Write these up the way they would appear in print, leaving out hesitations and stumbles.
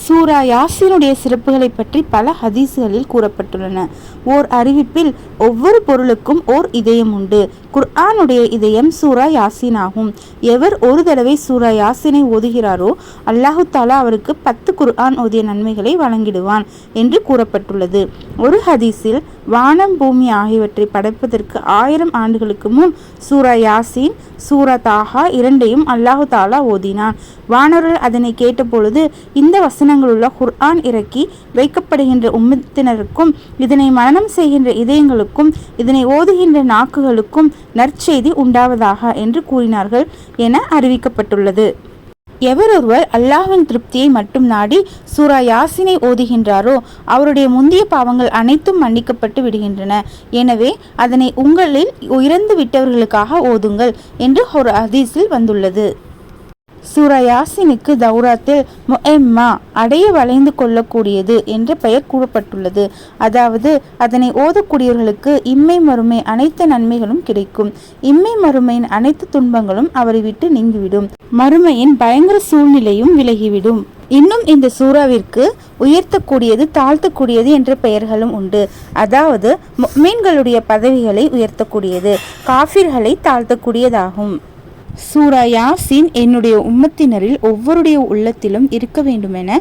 சூரா யாசீனுடைய சிறப்புகளை பற்றி பல ஹதீஸ்களில் கூறப்பட்டுள்ளன. ஓர் அறிவிப்பில் ஒவ்வொரு பொருளுக்கும் ஓர் இதயம் உண்டு. குர்ஆனுடைய இதயம் சூரா யாசீன் ஆகும். எவர் ஒரு தடவை சூரா யாசீனை ஓதுகிறாரோ அல்லாஹு தாலா அவருக்கு 10 குர்ஆன் ஓதிய நன்மைகளை வழங்கிடுவான் என்று கூறப்பட்டுள்ளது. ஒரு ஹதீஸில் வானம் பூமி ஆகியவற்றை படைப்பதற்கு 1000 ஆண்டுகளுக்கு முன் சூரா யாசீன் சூரா தாஹா இரண்டையும் அல்லாஹு தாலா ஓதினான். வானவர்கள் அதனை கேட்டபொழுது இந்த வசனங்களுள்ள குர்ஆன் இறக்கி வைக்கப்படுகின்ற உம்மத்தினருக்கும் இதனை மனனம் செய்கின்ற இதயங்களுக்கும் இதனை ஓதுகின்ற நாக்குகளுக்கும் நற்செய்தி உண்டாவதாக என்று கூறினார்கள் என அறிவிக்கப்பட்டுள்ளது. எவரொருவர் அல்லாஹ்வின் திருப்தியை மட்டும் நாடி சூரா யாசீனை ஓதுகின்றாரோ அவருடைய முந்தைய பாவங்கள் அனைத்தும் மன்னிக்கப்பட்டு விடுகின்றன. எனவே அதனை உங்களில் இறந்து விட்டவர்களுக்காக ஓதுங்கள் என்று ஒரு ஹதீஸில் வந்துள்ளது. சூரா யாசீனுக்கு தௌராத்தில் முஎம்மா அடைய வளைந்து கொள்ளக்கூடியது என்ற பெயர் கூறப்பட்டுள்ளது. அதாவது அதனை ஓதக்கூடியவர்களுக்கு இம்மை மறுமை அனைத்து நன்மைகளும் கிடைக்கும். இம்மை மறுமையின் அனைத்து துன்பங்களும் அவரை விட்டு நீங்கிவிடும். மறுமையின் பயங்கர சூழ்நிலையும் விலகிவிடும். இன்னும் இந்த சூறாவிற்கு உயர்த்தக்கூடியது தாழ்த்தக்கூடியது என்ற பெயர்களும் உண்டு. அதாவது முஃமின்களுடைய பதவிகளை உயர்த்தக்கூடியது, காஃபிர்களை தாழ்த்தக்கூடியதாகும். சூரா யாசீன் என்னுடைய உம்மத்தினரில் ஒவ்வொருடைய உள்ளத்திலும் இருக்க வேண்டுமென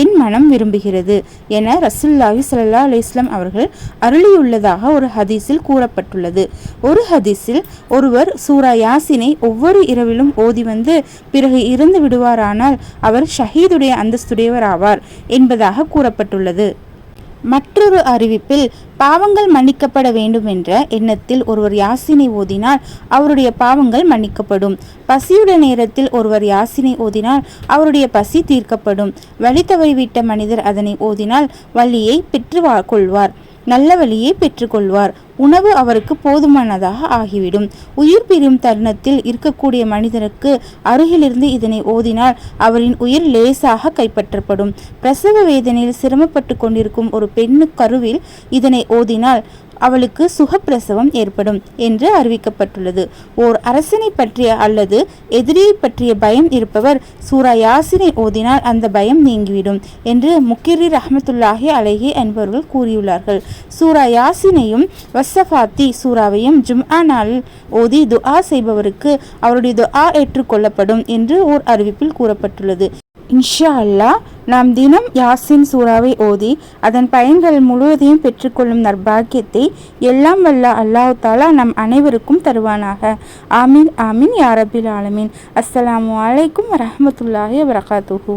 என் மனம் விரும்புகிறது என ரசூலுல்லாஹி ஸல்லல்லாஹு அலைஹி வஸல்லம் அவர்கள் அருளியுள்ளதாக ஒரு ஹதீஸில் கூறப்பட்டுள்ளது. ஒரு ஹதீஸில் ஒருவர் சூரா யாசீனை ஒவ்வொரு இரவிலும் ஓதி வந்து பிறகு இறந்து விடுவாரானால் அவர் ஷஹீதுடைய அந்தஸ்துடையவர் ஆவார் என்பதாக கூறப்பட்டுள்ளது. மற்றொரு அறிவிப்பில் பாவங்கள் மன்னிக்கப்பட வேண்டும் என்ற எண்ணத்தில் ஒருவர் யாசீனை ஓதினால் அவருடைய பாவங்கள் மன்னிக்கப்படும். பசியுடைய நேரத்தில் ஒருவர் யாசீனை ஓதினால் அவருடைய பசி தீர்க்கப்படும். வழி தவறிவிட்ட மனிதர் அதனை ஓதினால் வழியை பெற்று கொள்வார், நல்ல வழியை பெற்றுக்கொள்வார். உணவு அவருக்கு போதுமானதாக ஆகிவிடும். உயிர் பிரியும் தருணத்தில் இருக்கக்கூடிய மனிதனுக்கு அருகிலிருந்து இதனை ஓதினால் அவரின் உயிர் லேசாக கைப்பற்றப்படும். பிரசவ வேதனையில் சிரமப்பட்டு கொண்டிருக்கும் ஒரு பெண்ணு கருவில் இதனை ஓதினால் அவளுக்கு சுகப்பிரசவம் ஏற்படும் என்று அறிவிக்கப்பட்டுள்ளது. ஓர் அரசனை பற்றிய அல்லது எதிரியை பற்றிய பயம் இருப்பவர் சூரா யாசீனை ஓதினால் அந்த பயம் நீங்கிவிடும் என்று முக்கிரி ரஹ்மத்துல்லாஹி அலைஹி என்பவர்கள் கூறியுள்ளார்கள். சூரா யாசீனையும் வஸ்ஸஃபாத்தி சூறாவையும் ஜும்ஆ நாளில் ஓதி துஆ செய்பவருக்கு அவருடைய துஆ ஏற்றுக்கொள்ளப்படும் என்று ஓர் அறிவிப்பில் கூறப்பட்டுள்ளது. இன்ஷா அல்லாஹ் நாம் தினம் யாசீன் சூறாவை ஓதி அதன் பயன்கள் முழுவதையும் பெற்றுக்கொள்ளும் நற்பாக்கியத்தை எல்லாம் வல்ல அல்லாஹ் தாலா நம் அனைவருக்கும் தருவானாக. ஆமீன் ஆமீன் யா ரப்பில் ஆலமீன். அஸ்ஸலாமு அலைக்கும் வரஹ்மத்துல்லாஹி வபரகாத்துஹு.